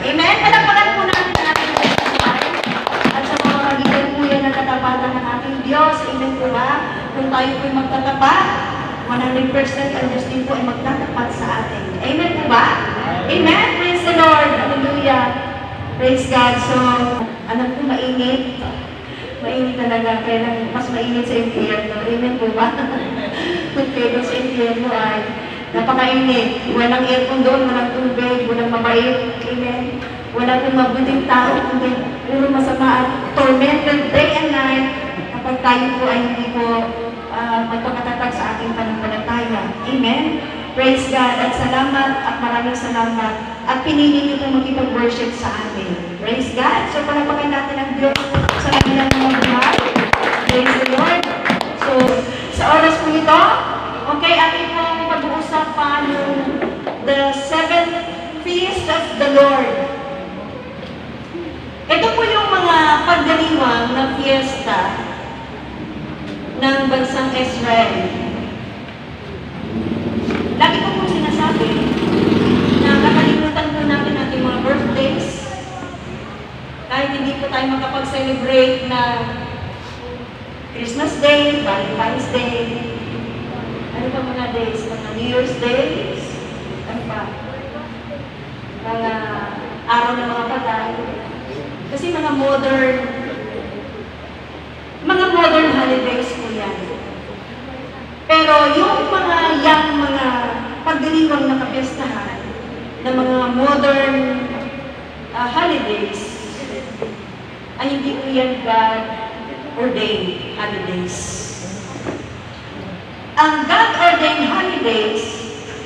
Amen? Palakpakan po natin ang ating Panginoon. At sa mga magitan po yan ng katapatan ng ating Diyos. Amen po ba? Kung tayo po'y magtatapat, 100% ang Diyos din po ay magtatapat sa atin. Amen po ba? Amen? Praise the Lord. Hallelujah. Praise God. So, alam ko mainit. Mainit talaga. Kaya lang mas mainit sa impyerno. Amen po ba? Kaya sa impyerno ay napakainit. Walang aircon doon, walang tubig, walang mabait. Amen. Walang mabuting tao, kundi puro masama at tormented day and night kapag tayo po ay hindi po magpakatatag sa ating pananampalataya. Amen. Praise God at salamat at maraming salamat at pinili niyo po makipag-worship sa amin. Praise God. So palapakan natin ang Diyos sa kanilang mga buhay. Praise the Lord. So sa oras po ito, okay, ating pong pag-uusapan yung the seventh feast of the Lord. Ito po yung mga pagdiriwang na fiesta ng bansang Israel. Lagi ko po sinasabi na kakalimutan po natin ating mga birthdays. Kahit hindi po tayo makapag-celebrate na Christmas Day, Valentine's Day, ano pa mga days? Mga New Year's days? Ano pa? Mga araw ng mga patay. Kasi mga modern holidays po yan. Pero yung mga pagdiriwang na kapistahan na mga modern holidays ay hindi po yan God-ordained holidays. Ang God-ordained holidays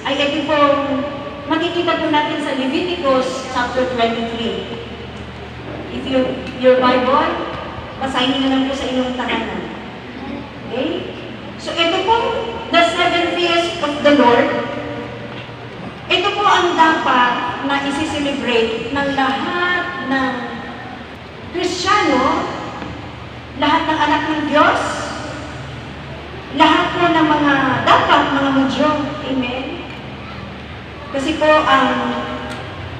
ay ito pong makikita po natin sa Leviticus chapter 23. If your Bible, basahin niyo na lang po sa inyong tahanan. Okay? So ito po, the seventh feast of the Lord, ito po ang dapat na isi-celebrate ng lahat ng Kristiyano, lahat ng anak ng Diyos, lahat po ng mga mga Hudyo. Amen? Kasi po ang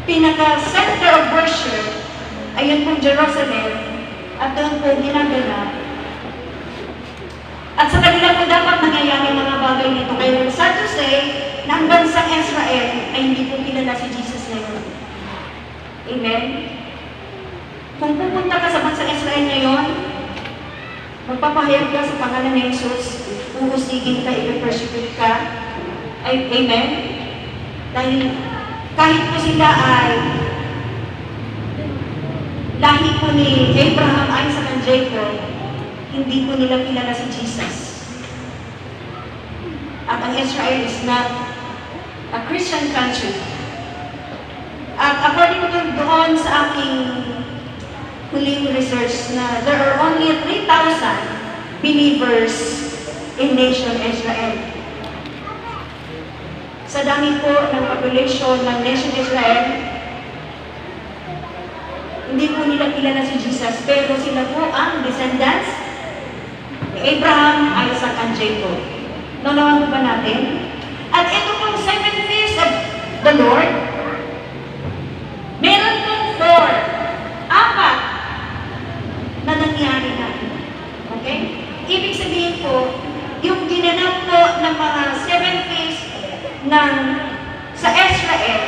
pinaka-center of worship ayun po Jerusalem at doon po ginagana. At sa kanila po dapat nangyayari mga bagay nito. Kaya sad to say na ang bansang Israel ay hindi po kilala si Jesus ngayon. Amen? Kung pupunta ka sa bansang Israel ngayon, magpapahayag ka sa pangalan ni Jesus, uusigin ka, i-persecute ka. Amen? Dahil kahit po sila ay lahi po ni Abraham, Isaac, and Jacob, hindi po nila kilala si Jesus. At ang Israel is not a Christian country. At according to doon sa aking huling research na there are only 3,000 believers in nation Israel. Sa dami po ng population ng nation Israel, hindi po nila kilala si Jesus, pero sila po ang descendants ni Abraham, Isaac, and Jacob. Naunawan po ba natin? At ito pong seventh feast of the Lord, meron pong apat na nangyari na. Okay? Ibig sabihin po, yung ginanap po ng mga seven feast sa Israel,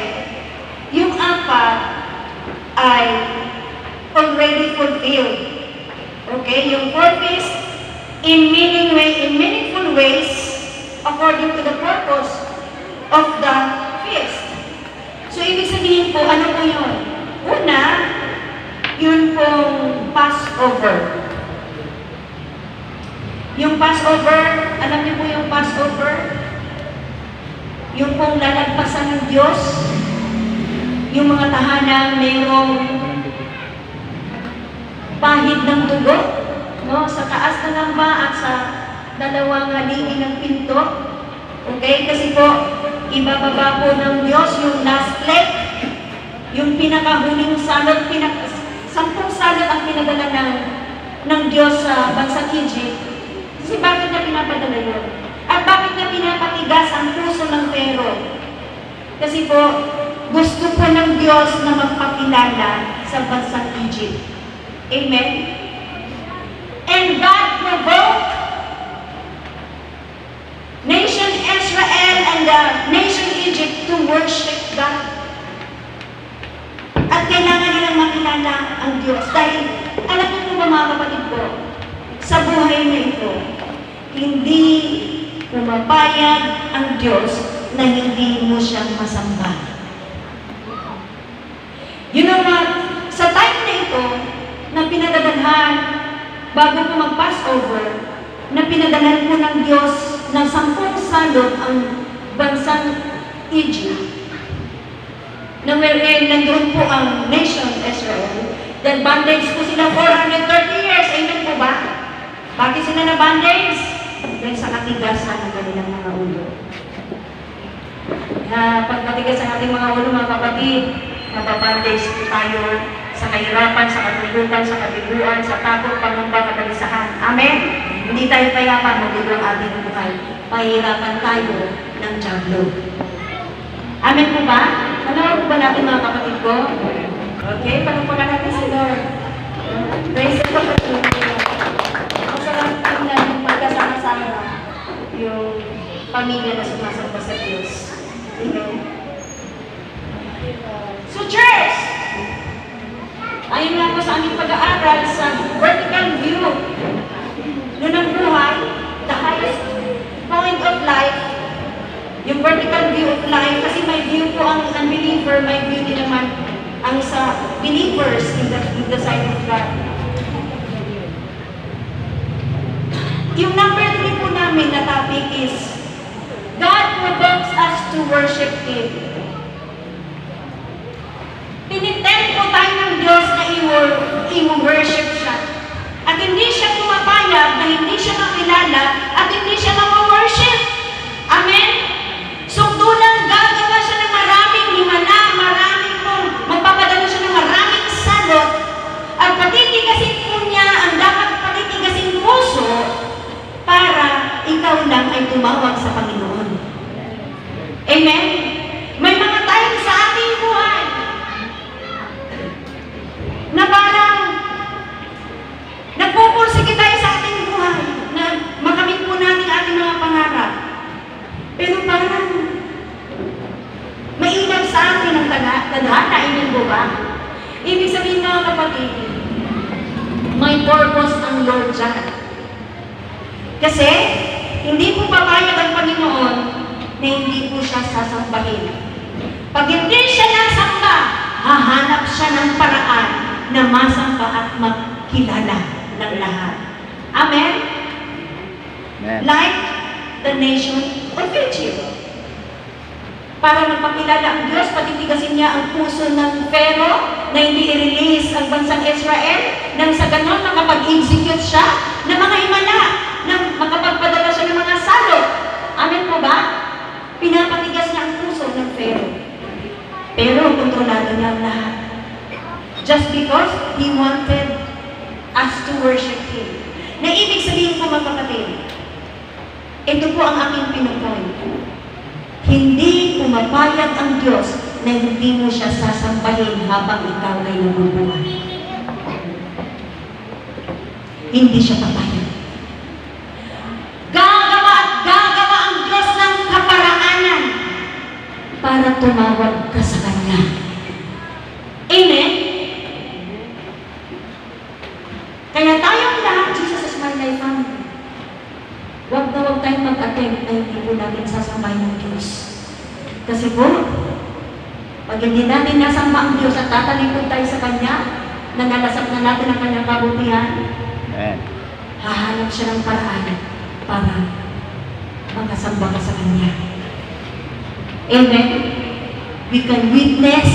yung apat ay already fulfilled. Okay? Yung fourth feast, in meaningful ways, according to the purpose of the feast. So, ibig sabihin po, ano po yun? Una, yun pong Passover. Yung Passover, alam niyo po yung Passover? Yung pong lalagpasan ng Diyos, yung mga tahanang mayroong pahid ng dugo, no? Sa taas na lamba at sa dalawang haligi ng pinto. Okay? Kasi po, ibababa po ng Diyos yung last plague, yung pinakahuling salot, 10 salot ang pinadala ng Diyos sa bansang Egypt. Kasi bakit niya pinapadala yun? At bakit niya pinapatigas ang puso ng Pharaoh? Kasi po, gusto po ng Diyos na magpakilala Egypt. Amen? And God provoked nation Israel and the nation Egypt to worship God. At kailangan nilang makilala ang Diyos. Dahil, alam mo ba mga kapatid ko, sa buhay na ito, hindi pumapayag ang Diyos na hindi mo siyang masamba. You know what? Sa time na ito, na pinadadalhan, bago po mag-Passover, na pinadalhan po ng Diyos ng 10 salot ang bansang Egypt, na wherein nandun po ang nation Israel, then bondage po sila 430 years. Amen po ba? Bakit sila na bondage? Dahil sa katigasan ng kanilang mga ulo. Pag matigas ang ating mga ulo, mga kapatid, mababandage po tayo sa kahirapan, sa katulugan, sa kabiguan, sa takot, pangamba, kabalisahan. Amen? Hindi tayo payapan, magulo ang ating buhay. Pahirapan tayo ng diablo. Amen po ba? Ano po ba natin mga kapatid ko? Okay, palagpagan natin si Lord. Praise the Lord. Ang sarap tingnan magkasama-sama yung pamilya na sumasamba sa Diyos. Amen. So church, ayun lang po sa aming pag-aaral sa vertical view ng buhay, the highest point of life, yung vertical view of life, kasi may view po ang unbeliever, may view din naman ang sa believers in the sight of God. Yung number 3 po namin na topic is, God provokes us to worship Him. Tinitempt po tayo ng Diyos na i-worship siya. At hindi siya pumapayag na hindi siya makilala at hindi siya ma-worship. Amen? So tulang gagawa siya ng maraming himala, maraming magpapadala siya ng maraming salot, at patitigasin po niya ang dapat patitigasin puso para ikaw lang ay tumawag sa Panginoon. Amen? May mga time sa ating buhay na parang nagpupursige tayo sa ating buhay na makamit po natin ating mga pangarap. Pero parang mainam sa atin ang tadhana, amen po ba? Ibig sabihin mga kapatid, may purpose ang Lord dyan. Kasi, hindi po papayag ang Panginoon na hindi po siya sasambahin. Pag hindi siya nasamba, hahanap siya ng paraan na masamba at makilala ng lahat. Amen? Amen. Like the nation of Egypt. Para magpakilala ang Diyos, patitigasin niya ang puso ng Pharaoh na hindi i-release ang bansang Israel, nang sa ganon makapag-execute siya ng mga himala, nang makapagpadala siya ng mga salot. Amen po ba? Pinapatigas niya ang puso ng Pharaoh. Pero kontrolado niya ang lahat. Just because He wanted us to worship Him. Na ibig sabihin ko mga kapatid, ito po ang aking pinupoint. Hindi pumapayag ang Diyos na hindi mo siya sasambahin habang ikaw ay nabubuhay. Hindi siya papayag. Gagawa at gagawa ang Diyos ng kaparaanan para tumawag ka sa Kanya. Amen? Kaya tayong lahat, Jesus is my life family. Huwag na huwag tayong mag-attempt ay hindi po natin sasambahin ng Diyos. Kasi po, pag hindi natin nasamba ang Diyos at tatalikod tayo sa Kanya, nangalasap na natin ang Kanyang kabutihan, hahanap siya ng paraan para makasamba ka sa Kanya. Amen? We can witness.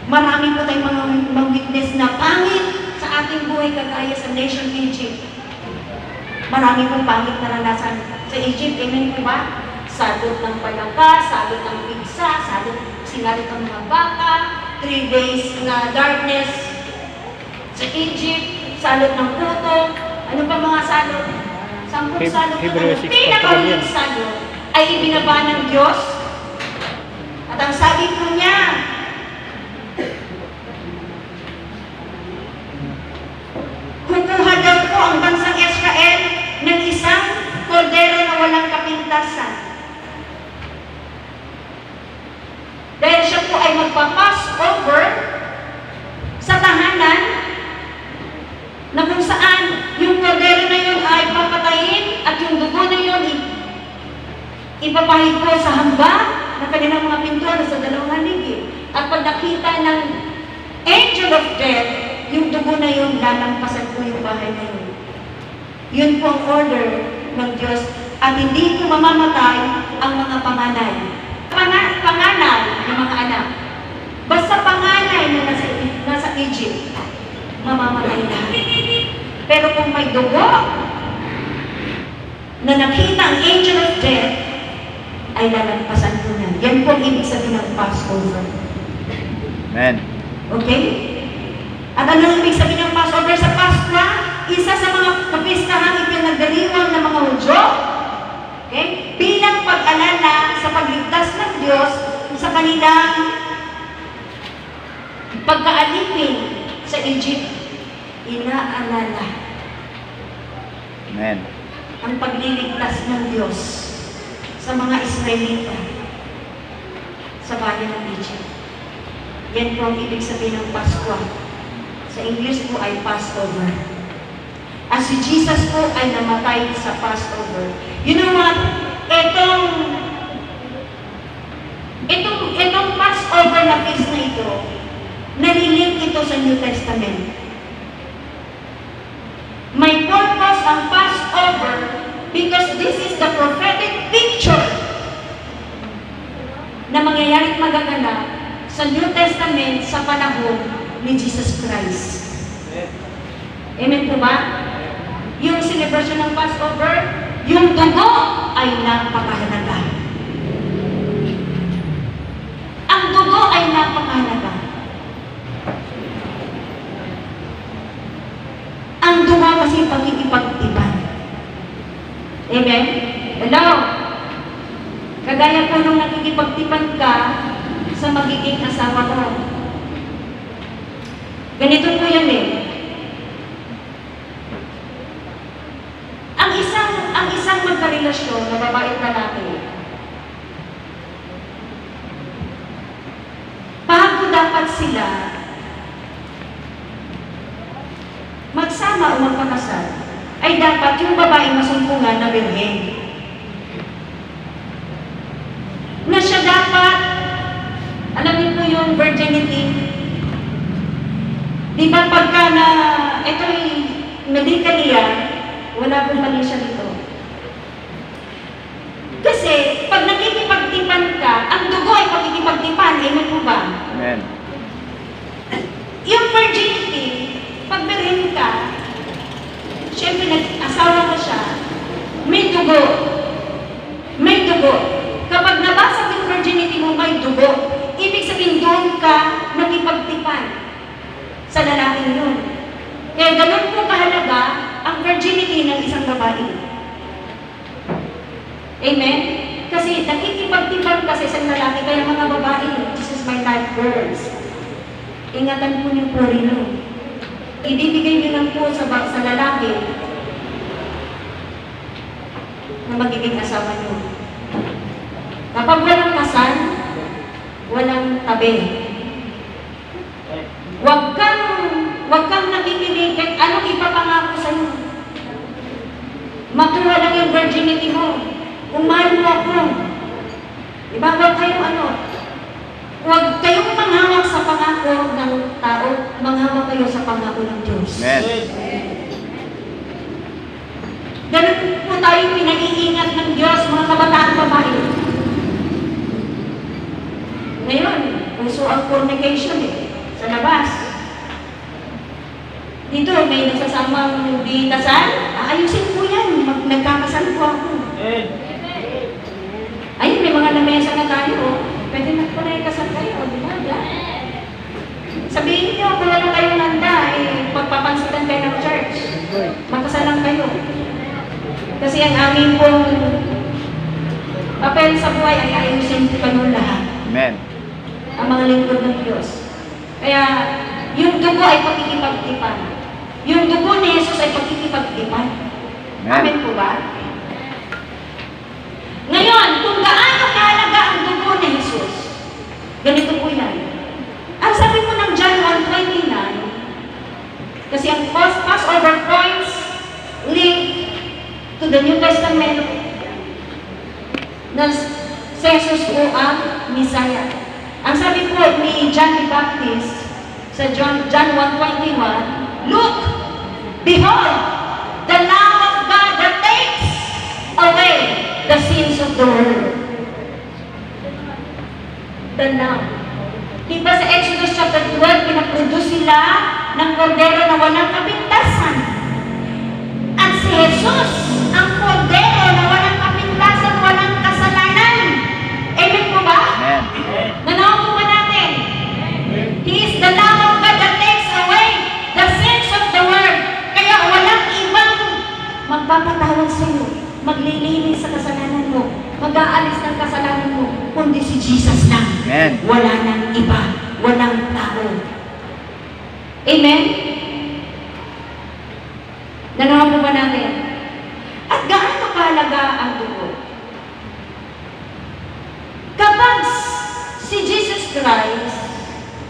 Marami po tayong mga witness na pangit sa ating buhay kagaya sa nation Egypt. Marami pong pangit naranasan sa Egypt. Amen po ba? Salot ng palangka, salot ng pigsa, sinalot ng mga baka, 3 days na darkness sa Egypt, salot ng puto, ano pa mga salot? 10 salot na pinakaulit salot ay ibinaba ng Diyos. At ang sabi po niya, kapag nakita ng angel of death, yung dugo na yun, lalampasan po yung bahay na yun. Yun po ang order ng Diyos. At hindi po mamamatay ang mga panganay. Panganay ng mga anak. Basta panganay na nasa Egypt, mamamatay na. Pero kung may dugo na nakita ang angel of death, ay lalampasan po niya. Yan po ang ibig sabihin ng Passover. Amen. Okay? At ano ang ibig sabihin ng Passover sa Pascua? Isa sa mga kapistahan ipinagdiriwang ng mga Hudyo, okay? Bilang pag-alala sa pagligtas ng Diyos sa kanilang pagkaalipin sa Egypt. Inaalala Amen. ang pagliligtas ng Diyos sa mga Israelita sa bayan ng Egypt. Yan po ang ibig sabihin ng Pascua. Sa English po ay Passover. At si Jesus po ay namatay sa Passover. You know what? Itong Passover na feast na ito, nalilink ito sa New Testament. May purpose ang Passover because this is the prophetic picture na mangyayaring magaganap sa New Testament sa panahon ni Jesus Christ. Amen po ba? Yung celebration ng Passover, yung dugo ay napakahalaga. Ang dugo ay napakahalaga. Ang dugo kasi pagkikipagtipan. Amen? Hello? Kagaya po nung nakikipagtipan ka sa magiging asawa mo. Ganito po yan eh. Ang isang magkarelasyon na babae at lalaki, bago dapat sila magsama o magpakasal, ay dapat yung babae masumpungan na birhen. Na siya dapat, alam niyo po yung virginity, di ba pagka na ito'y medically wala pong mali siya dito. Kasi, pag nakikipagtipan ka, ang dugo ay pagkikipagtipan, amen po ba? Amen. Yung virginity, pag birhen ka, syempre nag-asawa mo siya, may dugo. May dugo. Kapag nabasag yung virginity mo, may dugo. Ibig sabihin doon ka nakipagtipan sa lalaking yun. Kaya ganun po kahalaga ang virginity ng isang babae. Amen? Kasi nakikipagtipan kasi sa lalaki, kaya mga babae, this is my life girls. Ingatan po niyo po rin. Ibibigay niyo lang po sa lalaki na magiging asawa niyo. Kapag walang kasal, walang tabi. Huwag kang nakikinig kahit anong ipapangako sa'yo. Makuha lang yung virginity mo. Kung mahal mo ako, diba, huwag kayong manghawak sa pangako ng tao, manghawak kayo sa pangako ng Diyos. Amen. Ganun po tayo pinag-iingat ng Diyos, mga kabataan babae. Ngayon, puso ang fornication sa labas. Dito, may nagsasamang di kasal, ayusin po yan, nagkakasal po ako. Ayun, may mga lamesa na tayo, pwede na po na ikasal kayo, di ba? Sabihin niyo, kung wala kayong handa, pagpapansitan kayo ng church, magkasalang kayo. Kasi ang aming pong papel sa buhay ay ayusin po kayo lahat. Amen. Ang mga lingkod ng Diyos. Kaya, yung dugo ay pagkikipagtipan. Yung dugo ni Jesus ay pagkikipagtipan. Amen po ba? Ngayon, kung gaano kahalaga ang dugo ni Jesus, ganito po yan. Ang sabi po ng John 1:29, kasi ang Passover points link to the New Testament na si Jesus po ang Messiah. Ang sabi po ni John Sa John 1:21, look, behold, the Lamb of God that takes away the sins of the world. The Lamb. Di ba sa Exodus chapter 12, pinaproduce sila ng kordero na walang kapintasan. At si Jesus, ang kordero na walang kapintasan, walang kasalanan. Amen po ba? Amen. Nanaw po ba natin? He is the Lamb of God that takes away the sins of the world. Kaya walang ibang magpapatawad sa iyo, maglilinis sa kasalanan mo, mag-aalis ng kasalanan mo, kundi si Jesus lang. Amen. Wala nang iba, walang tao. Amen? Nanaw po ba natin? At gaano kahalaga ang dugo? Kapag si Jesus Christ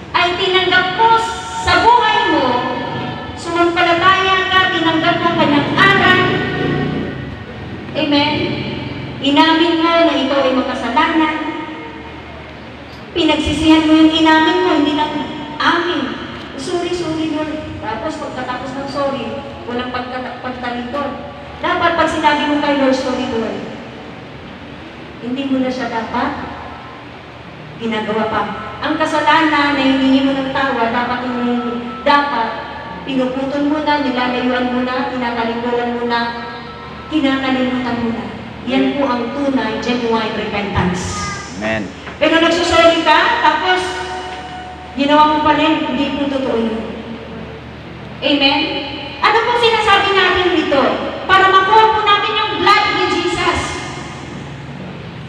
ay tinanggap mo sa buhay mo, sumampalataya ka, tinanggap mo kanyang aral, amen? Inamin mo na ikaw ay makasalanan, pinagsisihan mo yung inamin mo, hindi lang amin. Sorry, Lord. Tapos pagkatapos ng sorry, walang pagtalikod. Dapat pag sinabi mo kay Lord, sorry Lord, hindi mo na siya dapat ginagawa pa. Ang kasalanan na hiningi mo ng tawa, dapat pinuputol mo na, nilalayuan mo na, kinakalimutan mo na, kinakalimutan mo na. Yan po ang tunay, genuine repentance. Amen. Pero nagsusorry ka, tapos ginawa mo pa rin, hindi po totoo yun. Amen? Ano pong sinasabi natin dito? Para makuha po natin yung blood ni Jesus.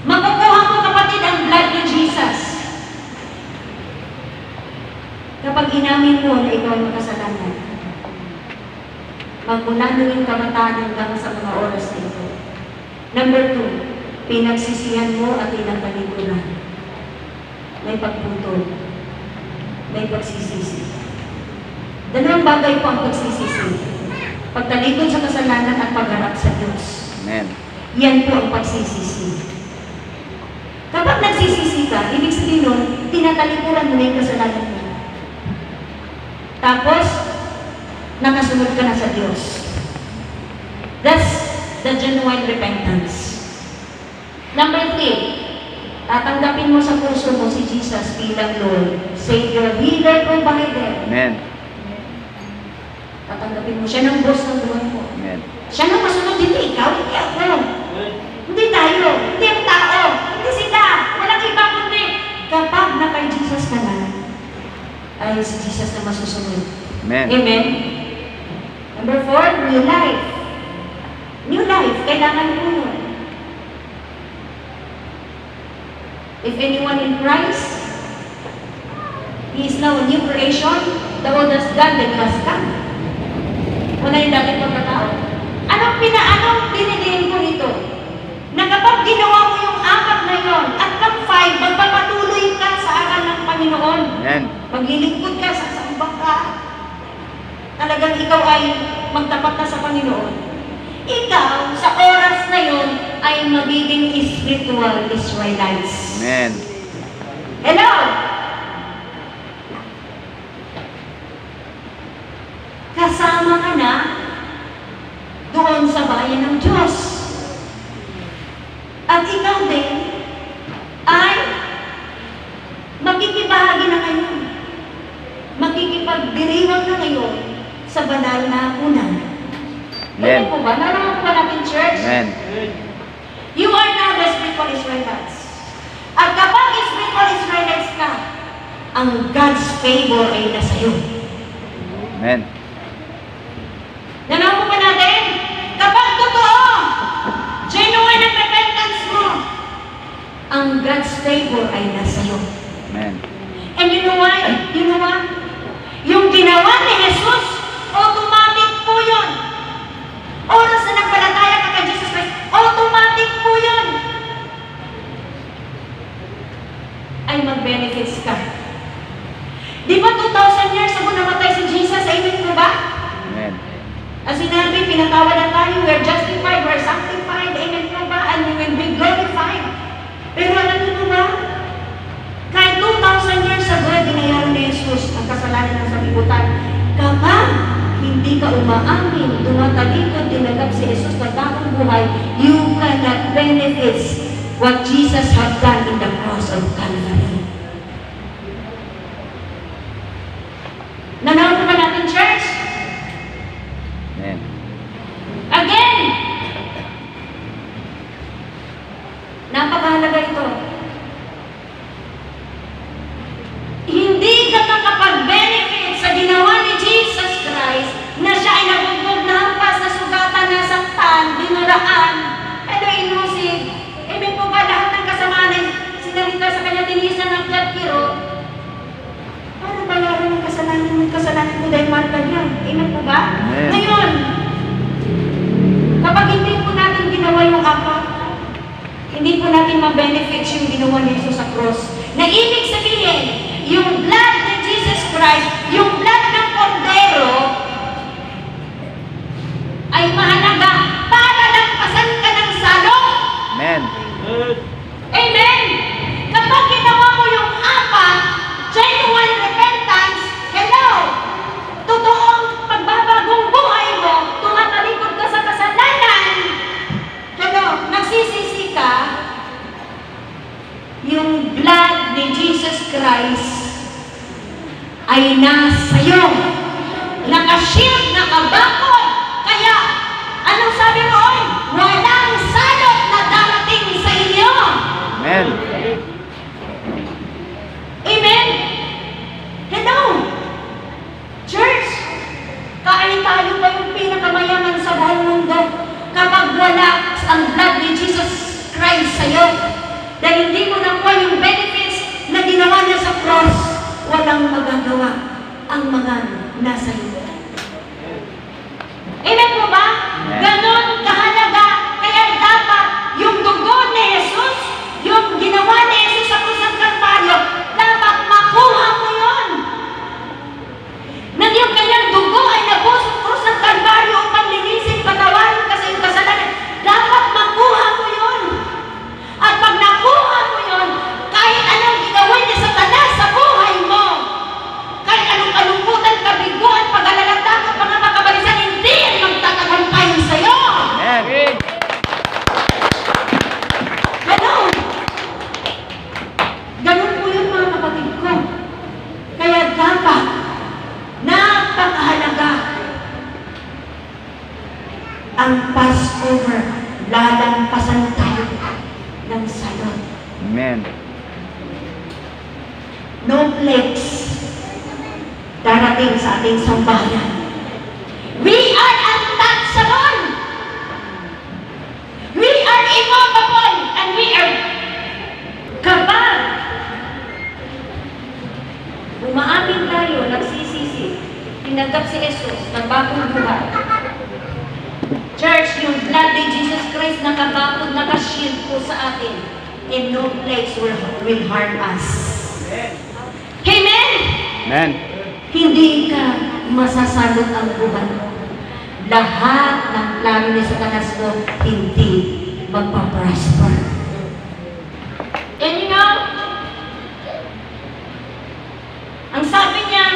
Makukuha mo, kapatid, ang blood ni Jesus. Kapag inamin mo na ikaw ay makasalanan, magmula nung yung kamatayan hanggang sa mga oras na ito. Number 2, pinagsisihan mo at tinataliburan. May pagputol. May pagsisisi. Dalawang bagay po ang pagsisisi. Pagtalikod sa kasalanan at pagharap sa Diyos. Amen. Yan po ang pagsisisi. Kapag nagsisisi ka, ibig sabihin nun, tinatalikuran mo na yung kasalanan mo. Tapos, nakasunod ka na sa Diyos. That's the genuine repentance. Number 3, tatanggapin mo sa puso mo si Jesus bilang Lord, Savior, Healer, Provider. Amen. Tatanggapin mo siya ng boss ng buhay mo. Amen. Siya nang masunod, hindi ikaw, hindi ako. Hindi tayo, hindi ang tao, hindi sila, walang iba kundi. Kapag na kay Jesus ka na, ay si Jesus na masusunod. Amen. Amen? Number 4, new life. New life, kailangan mo yun. If anyone in Christ, he is now a new creation, the old has gone, the new has come. Wala yung dating pagkatao. Anong dinidiin ko nito? Na kapag ginawa mo yung 4 na yon, at pag 5, magpapatuloy ka sa aral ng Panginoon. Amen. Maglilingkod ka, sasambang ka. Talagang ikaw ay magtapat na sa Panginoon. Ikaw, sa oras na yon, ay magiging spiritual Israelites. Amen. Hello! Kasama ka na doon sa bayan ng Diyos. At ikaw din ay makikibahagi na ngayon. Makikipagdiriwang na ngayon sa banal na hapunan. Amen. Ano po ba? Nararamdaman po ba natin, church? Amen. You are now the spiritual Israelites. At kapag spiritual Israelites ka, ang God's favor ay nasa iyo. Amen. Nanaw po ba natin? Kapag totoo, genuine ang repentance mo, ang God's favor ay nasa iyo. Amen. And you know why? You know what? Yung ginawa ni Jesus, automatic po yun. Oras na nagpalataya ka kay Jesus Christ, automatic po yun. Ay mag-benefits ka. Di ba 2,000 years ago namatay si Jesus? Amen po ba? Amen. Ang sinabi, pinatawad na tayo, we're justified, we're sanctified, amen po ba? And we will be glorified. Pero alam niyo po ba? Kahit 2,000 years ago, binayaran ni Jesus ang kasalanan ng umaamin, tumatalikod, tinanggap si Jesus na bagong buhay, you cannot benefit what Jesus had done in the cross of Calvary. Nanaw ba natin, church? Amen. Again! Napakahalaga ito. Hindi ka makapag-benefit sa ginawa ni Jesus Christ na siya ay nabugbog na hampas, nasugatan, nasaktan, dinuraan, pero inusig. Ibig po ba lahat ng kasamaan ay sinalita sa kanya, tinisan ng kiro? Para bayaran ng kasalanan mo dahil mahal ka niya. Amen po ba? Amen. Ngayon, kapag hindi po natin ginawa yung apat, hindi po natin ma-benefit yung ginawa ni Jesus sa cross. Na ibig sabihin, yung blood ni Jesus Christ, yung blood ng Kordero, ay mahalaga para lampasan ka ng salong. Amen. Amen! Kapag ginawa mo yung apat, genuine repentance, hello! Totoong pagbabagong buhay mo, tumatalikod ka sa kasalanan, hello, nagsisisi ka, yung blood ni Jesus Christ ay nasa'yo. Nakashield, nakabakod. Kaya, anong sabi roon? Walang salot na darating sa inyo. Amen. Amen? Hello? Church, kain tayo ba yung pinakamayaman sa buong mundo kapag wala ang blood ni Jesus Christ sa'yo? Dahil hindi mo nakuha yung benefits na ginawa niya sa cross, walang magagawa ang mga nasa iyo. Amen po ba? Amen. Ganon kahalaga. Kaya dapat yung dugo ni Jesus, yung ginawa ni Jesus sa krus ng Kalbaryo, dapat makuha mo yun. Na yung kanyang dugo ay nabos sa krus ng Kalbaryo upang linisin, patawarin ka sa iyong kasalanan. Dapat makuha mo yun. At pag nakuha mo yun, kahit anong gawin ni Satanas sa buhay mo, kahit anong kalungkutan, kabiguan, pag-alalagdagan, mga makabalisan, hindi yan magtatagumpay sa'yo. Amen. Ano? Ganun po yun, mga kapatid ko. Kaya dapat, napakahalaga ang Passover, lalampasan tayo ng salot. Amen. No plagues darating sa ating sambahayan. We are untouchable. We are immovable and we are kapag umaamin tayo, nagsisisi, tinanggap si Jesus ng bagong buhay. Church, yung blood ni Jesus Christ nakabakod, nakashield po sa atin, and no plagues will harm us. Amen? Amen. Hindi ka masasalot ang buhay mo. Lahat ng plano ni Satanas mo, hindi magpaprosper. And you know, ang sabi niya,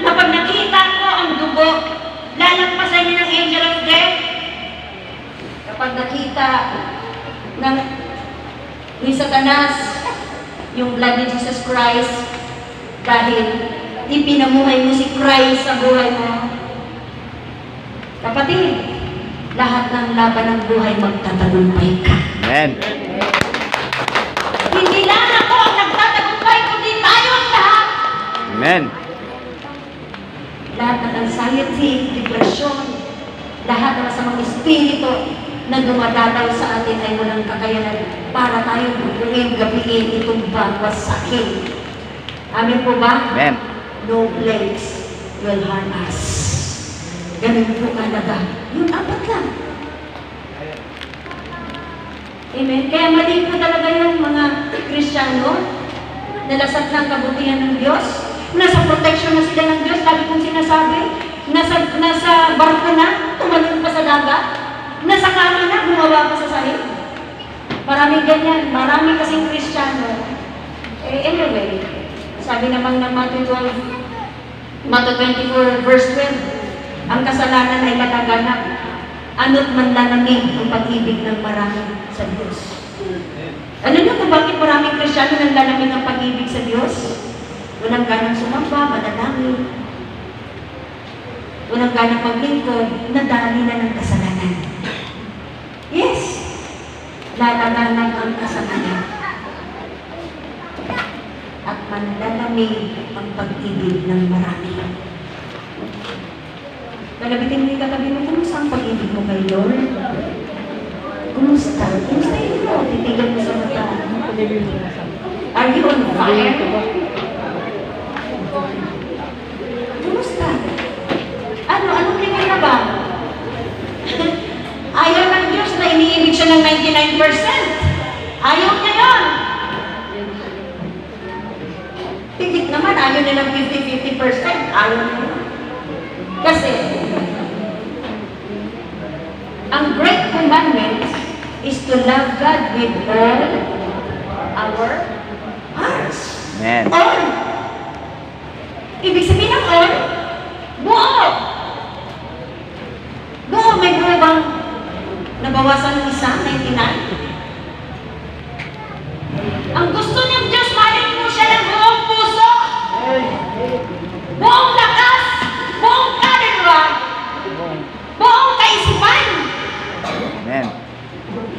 na pag nakita ko ang dugo, lalampasan niya ng angel of death. Kapag nakita ni Satanas yung blood ni Jesus Christ, dahil ipinamuhay mo si Christ sa buhay mo. Kapatid, lahat ng laban ng buhay magtatagumpay ka. Amen. Hindi lang ako ang nagtatagumpay, kundi tayo ang lahat. Amen. Lahat ng anxiety, depression, lahat ng masamang espiritu na dumadalaw sa atin ay walang kakayanan para tayo bukuin, gabiin itong bawas sa akin. Amen po ba? Amen. No plagues will harm us. Ganun po kalaga. Yung apat lang. Amen. Kaya mali po talaga yung mga Kristiyano na lasat ng kabutihan ng Diyos. Nasa protection na sila ng Diyos. Lagi kong sinasabi, nasa barko na, tumalon pa sa dagat. Nasa kama na, gumawa pa sa sahig. Marami ganyan. Marami kasing Kristiyano. Anyway, sabi naman ng Matthew 24 verse 12, ang kasalanan ay mataganap. Ano't manlalamig ang pag-ibig ng marami sa Diyos. Ano nyo kung bakit maraming Kristyano nanlalamig ang pag-ibig sa Diyos? Walang ganang sumamba, manalangin. Walang ganang maglingkod, nadali na ng kasalanan. Yes, lalalaman ang kasalanan. At manlalamig ang pag-ibig ng marami. Nalabitin mo yung katabi mo, kumusta ang pag-ibig mo kay Lord? Kumusta? Kumusta yun mo? Titigan mo sa mata. Are you on fire? Kumusta? Anong tingin na ba? Ayaw ng Diyos na iniibig siya ng 99%. Ayaw niya yun. Tigit naman, ayaw niya ng 50-50%. Ayaw niya yun. Kasi, ang great commandment is to love God with all our hearts. Amen. All. Ibig sabihin ng all, buo. Buo, may buo bang nabawasan ng isa, 99? Ang gusto ng Diyos, mahalin mo siya ng buong puso, buong lakas, buong kaluluwa, buong kaisipan. Amen.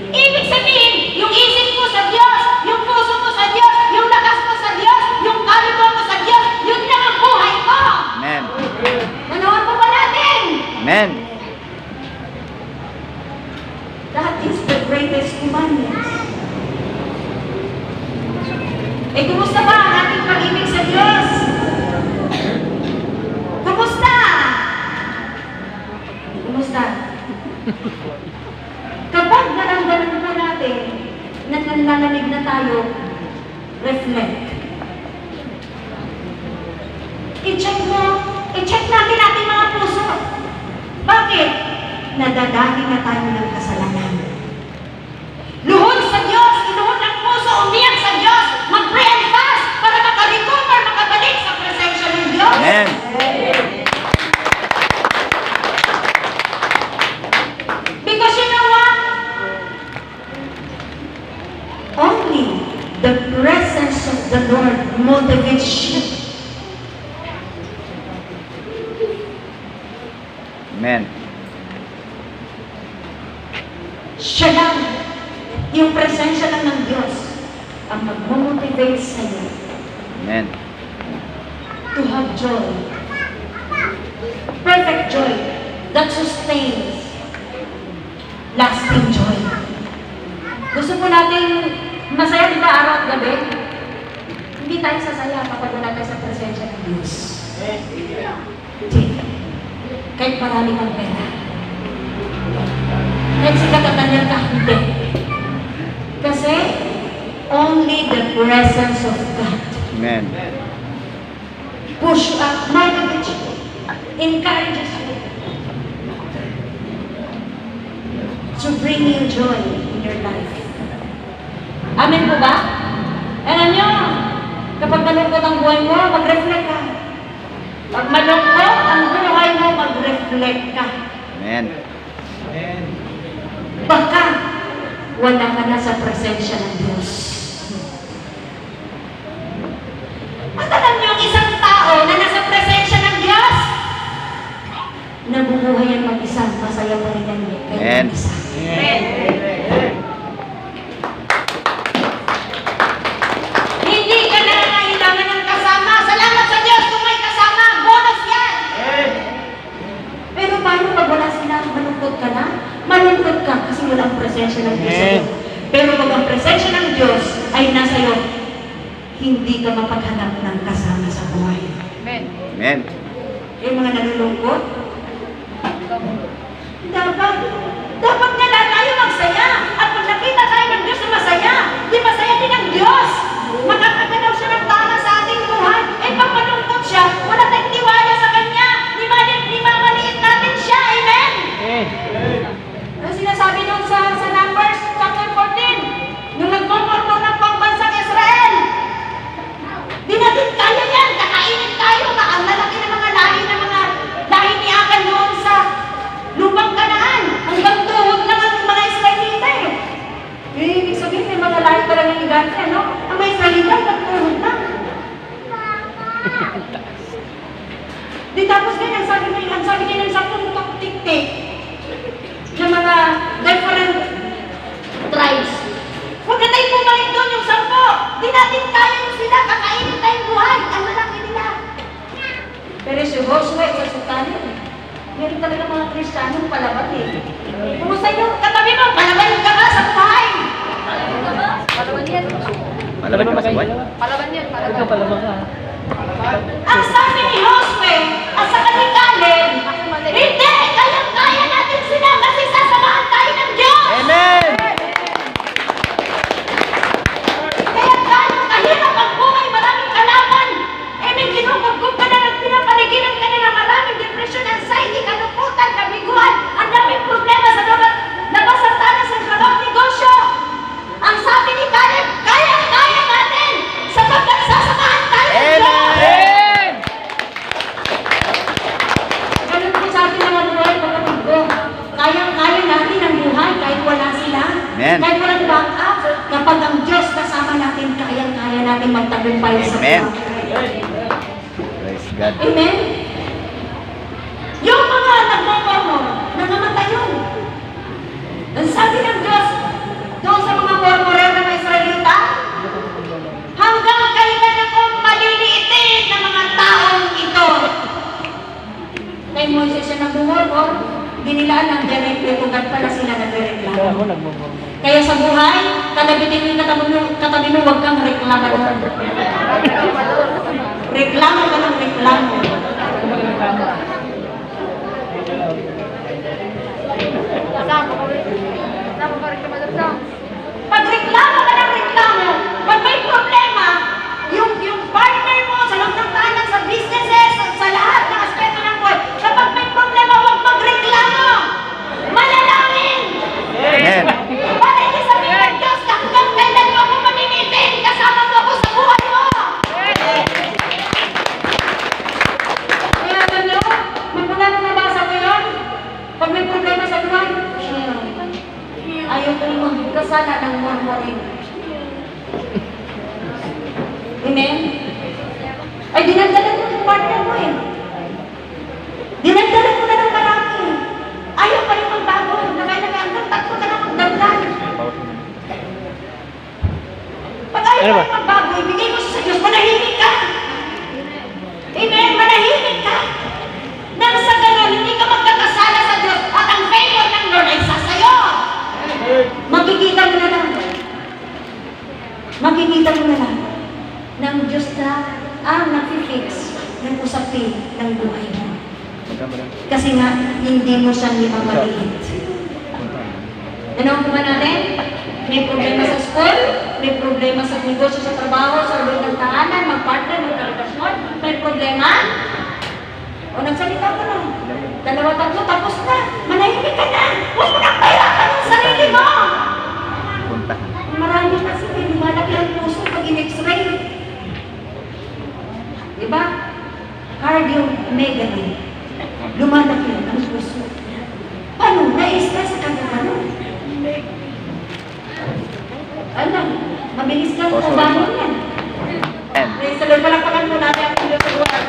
Ibig sabihin, yung isip mo sa Diyos, yung puso mo sa Diyos, yung lakas mo sa Diyos, yung kaluluwa mo sa Diyos, yun lang ang buhay mo. Amen. Nanawan mo ba natin? Amen. That is the greatest commandment. Eh, kumusta ba ang ating pag-ibig sa Diyos? Kumusta? Kumusta? Kapag naramdaman po natin na nanlalamig na tayo, reflect. I-check natin ating mga puso. Bakit? Nadadali na tayo ng kasalanan. Luhod sa Diyos, iluhod ang puso, umiyak sa Diyos, mag-pray and fast para makarecover, makabalik sa presensya ng Diyos. Amen. Because you know what? Only the presence of the Lord motivates you. Amen. Siya lang, yung presensya lang ng Diyos ang mag-motivate sa iyo Amen. to have joy. Perfect joy that sustains lasting joy. Gusto po natin masaya, di ba, araw at gabi? Hindi tayo sasaya kapag wala tayo sa presensya ng Diyos. Hindi. Kahit marami kang pera. Kahit sikat at tanyan ka, hindi. Kasi, only the presence of God Amen. push you up, motivates you, encourages you to bring you joy in your life. Amen po ba? Alam nyo, kapag malungkot ang buhay mo, mag-reflect ka. Pag malungkot ang buhay mo, mag-reflect ka. Amen. Baka wala ka na sa presensya ng Diyos. At alam niyo, ang isang tao na nasa presensya ng Diyos, nabubuhay ang mag-isa, masaya pa rin yan Amen. mag-isa. Hindi ka na kailangan ng kasama. Salamat sa Diyos kung may kasama. Bonus yan! Pero paano pag wala sila, malungkot ka na? Malungkot ka kasi wala ang presensya ng Diyos sa'yo. Pero pag ang presensya ng Diyos ay nasa iyo, hindi ka mapaghanap ng kasama sa buhay. Amen. Yung mga nalulungkot, dapat nga lahat tayo magsaya. At pag nakita tayo ng Diyos na masaya, di masaya din ang Diyos. Makakaganaw siya ng tama sa ating buhay. Eh pag malungkot siya, wala tayong tiwala sa Kanya. Di mamaliit natin siya. Amen? Ang sinasabi nun sa Numbers chapter 14, nung nagmumurmur ng pangbansang Israel, di natin kaya yan, kakainin tayo, ang lalaki ng mga lahi ni Akan noon Di tapos ganyan, ang sabi niya ng 10 tiktik ng mga different tribes. Huwag na tayo pumalit doon yung 10. Di natin kaya yung sila, kakainin tayong buhay. Ang malaki nila. Pero si Joshua, sa Sultanin, meron talaga mga Kristiyanong palaban eh. Kumusta yung katabi mo, palaban ka ba sa buhay? Palaban yan. Malaban ka ba sa buhay? Palaban yan. Ikaw palaban ka. Ang sabi ni Josue, at sa kanikalin, hindi! Kayang-kaya natin sila kasi sasamahan tayo ng Diyos! Amen! Kaya gano'ng kahirap ang buhay, maraming kalaban. Eh may kinukugkog ka na ng pinapaligiran ka na ng maraming depression, anxiety, kanukutan, kabiguan. Ang daming problema sa labas ang tanas ng trabaho negosyo. Ang sabi ni Caleb, kaya-kaya natin sapagkat sasamahan tayo ng Diyos! Amen! Ganun po sa atin mga buhay, kapatid ko. Kayang-kaya natin ang buhay kahit wala sila. Amen. Kahit walang backup. Kapag ang Diyos kasama natin, kayang-kaya natin magtagumpay sa Amen. buhay. Praise God. Amen? Yung mga nagmamormor, nangamatay yun. Ang sabi ng Diyos, doon sa mga mormorer na mga Israelita, hanggang kailan ako maliliitin ng mga taong ito. Kay Moises siya nag-murmur, dinilaan ng direct tugad pala sila Kaya ako nagre-reklamo. nagmumurmur. Kaya sa buhay, kalabitin mo yung katabi mo, huwag kang reklamador. Reklamo ka ng reklamo. Pag reklamo ka ng reklamo, pag may problema, yung partner mo sa loob ng tahanan, sa businesses, sa lahat ng aspeto ng buhay, kapag may problema, huwag magreklamo. Manalangin! Amen! Para hindi sabihin ng Diyos, hanggang kailan mo ako mamimitin, kasama mo ako sa buhay mo. Kaya alam nyo, magmula nung nabasa ko yun, pag may problema sa buhay, ayaw kong magkasala ng murmuring. Amen? Ay, dinagdagan mo ng partner mo eh. Dinagdagan mo na ng marami. Ayaw pa rin magbago. Hanggang 3 ka na magdagdag. Pag ayaw Ano pa ba? rin magbago, ibigay mo sa Diyos, manahimik ka. Amen? Manahimik ka. Nang sa ganun, hindi ka magkakasala sa Diyos at ang favor ng Lord ay sasayo. Makikita mo na lang. Makikita mo na lang ng Diyos na ang nakifix ng usapin ng buhay mo. Kasi nga, hindi mo siya imamaliit. Ano ang kuma natin? May problema sa school, may problema sa negosyo, sa trabaho, sa loob ng tahanan, mag-partner, mag-relasyon, may problema. O nagsalita ka na. 2, 3, tapos na. Manahimik ka na. Huwag mo nang pahirapan ang sarili mo. Puntahan. Marami kasi lumalaki ang puso pag in-x-ray. Diba? Cardiomegaly. Lumalaki ang puso. Paano? Na-stress ka na ano? Ano? Mabilis ka Puso sa banyo naman. yan. Amen. Praise the Lord. Palakpakan po natin ang Diyos sa buwan.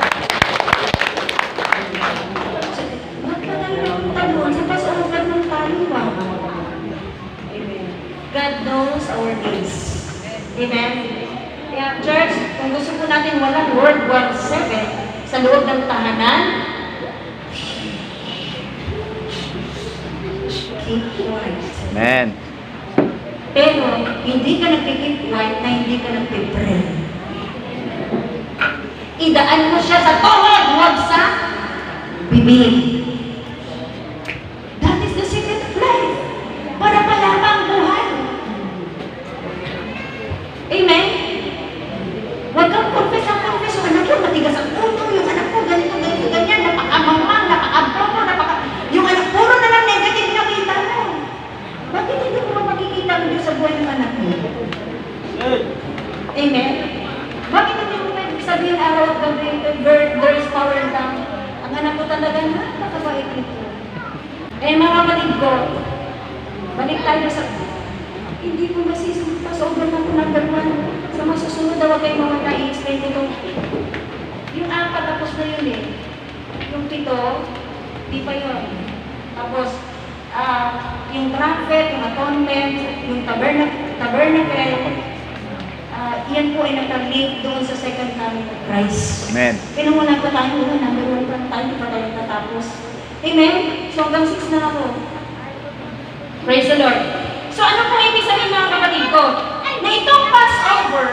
Magpapalagpunta sa pasukan ng taliwa. Amen. God knows our needs. Amen. Kaya church, kung gusto po natin walang World War VII sa loob ng tahanan, keep quiet. Amen. Pero hindi ka nag-keep quiet na hindi ka nag-pray. Idaan mo siya sa tuhod, huwag sa bibig. That is the secret of life. Para palaba ang buhay. Amen? Huwag kang confess ang confess. Yung anak ko, matigas ang ulo. Yung anak ko, ganito, ganito, ganyan. Napaka-mamang, napaka-bobo, yung anak, puro na lang negative nakita mo. Bakit hindi mo makikita mo Diyos sa buhay ng anak mo? Amen? Bakit hindi mo pwede sabihin araw of the birth, there is power in tongue? Ang anak ko talaga na, pulpito, di pa yun. Tapos, yung trumpet, yung atonement, yung tabernacle, yan po ay nag-link doon sa second coming of Christ. Amen. Pinungunan ko tayo muna, number 1 pa tayo, hindi pa tayo tatapos. Amen? So hanggang 6 na ako. Praise the Lord. So ano po ibig sabihin mga kapatid ko? Na itong Passover,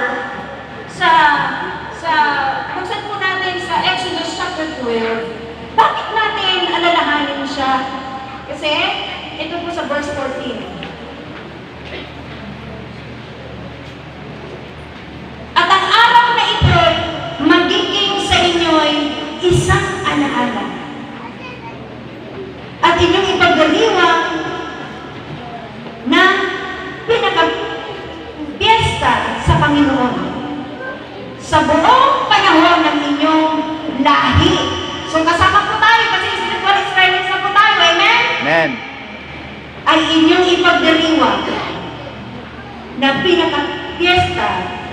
buksan po natin sa Exodus chapter 12, bakit natin alalahanin siya? Kasi, ito po sa verse 14. At ang araw na ito'y magiging sa inyo'y isang alaala. At inyong ipagdaliwang na pinaka-piesta sa Panginoon sa buong panahon ng inyong lahi. So kasama po tayo kasi spiritual Israelites na po tayo. Amen? Amen. Ay inyong ipagdaliwang na pinaka-piesta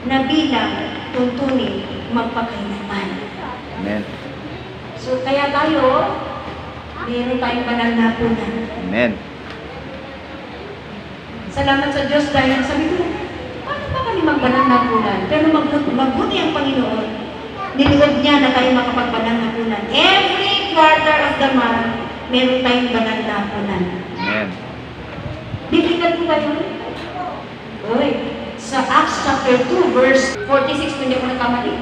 na bilang tuntunin magpakailanman. Amen. So kaya tayo, mayroon tayong banal na hapunan. Amen. Salamat sa Diyos dahil sabi ko, paano ba kami magbanal na hapunan? Pero mabuti ang Panginoon. Niluwag niya na tayo makapagbanal na hapunan. Every quarter of the month, meron tayong banal na hapunan. Amen. Biblical po kayo? Uy, sa Acts chapter 2, verse 46, kung hindi ko nagkamali.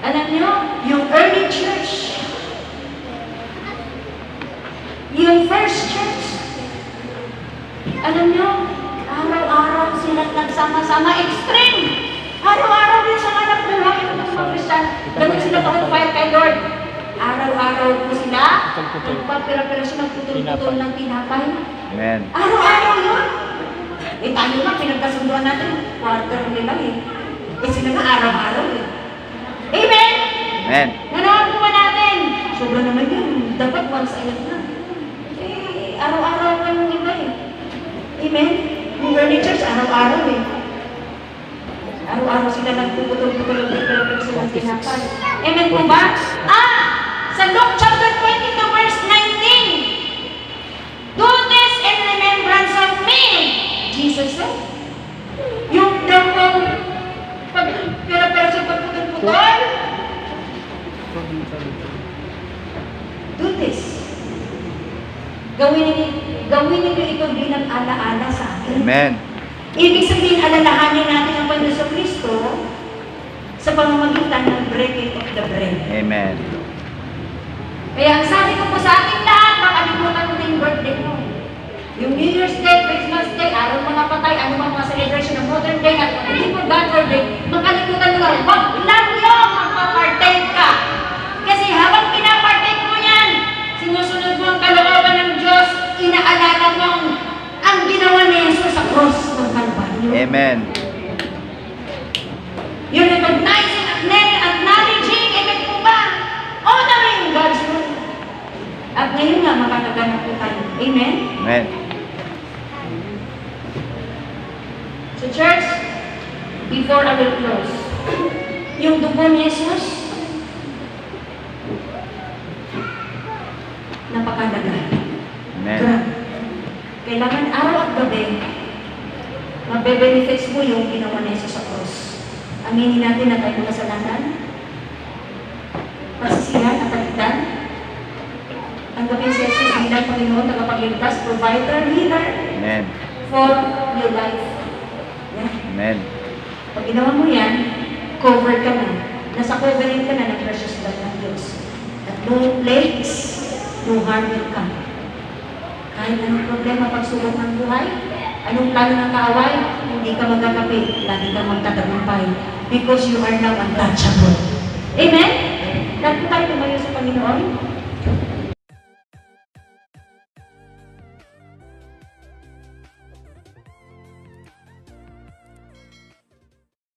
Alam niyo, yung early church, yung first church, alam niyo, araw-araw sila nagsama-sama, extreme! Araw-araw din sa anak buhay ng mga Christian. Ganun sila pa-fire kay Lord. Araw-araw po sila, pero sila nagputol-putol ng tinapay. Amen. Araw-araw yun. Eh tayo nga, pinagkasunduan natin, quarter nila eh. Eh sila nga araw-araw eh. Amen? Amen. Nanawan po ba natin? Sobra naman yun. Dapat once a year na. Eh, araw-araw ka yung iba eh. Amen? Yung early church, araw-araw eh. Araw-araw sila nagpuputol-putol pero sila tinapay. Amen po ba? Sa Luke chapter 22 verse 19. Do this in remembrance of me. Jesus said. Yung daw pero sa pagputol-putol. Do this. Gawin niyo ito bilang alaala sa akin. Amen. Ibig sabihin, alalahanin natin ang Panginoon Kristo sa pamamagitan ng breaking of the bread. Amen. Kaya ang sabi ko po sa ating lahat, makalimutan mo din birthday mo. Yung New Year's Day, Christmas Day, araw mga patay, ano mga celebration ng modern day, at hindi po God Day, makalimutan mo lang, wag lang yung magpapartake ka. Kasi habang pinapartake mo yan, sinusunod mo ang kalooban ng Diyos, inaalala mo ang ginawa ni Jesus sa cross ng Kalbaryo. Amen. You're recognizing, acknowledging, amen po ba? Honoring God's word. At ngayon nga, makakaganap po tayo. Amen? Amen. So church, before I will close, yung dugo ni Jesus, napakalaga. Amen. Grabe. Kailangan araw at gabi, mabe-benefits mo yung ginawa ni Jesus sa cross. Aminin natin na tayo kasalanan, pagsisihan at kaligtan. Tanggapin si Jesus bilang Panginoon, tagapagligtas, provider, healer Amen. for your life. Yeah. Amen. Pag ginawa mo yan, covered ka na. Nasa covering ka na ng precious blood ng Diyos. At no plagues, no harm will come. Kahit anong problema pagsubok ng buhay, anong plano ng kaaway, hindi ka magkakapit, lagi ka magtatagumpay. Because you are now untouchable. Amen? Lahat po tayo tumayo sa Panginoon.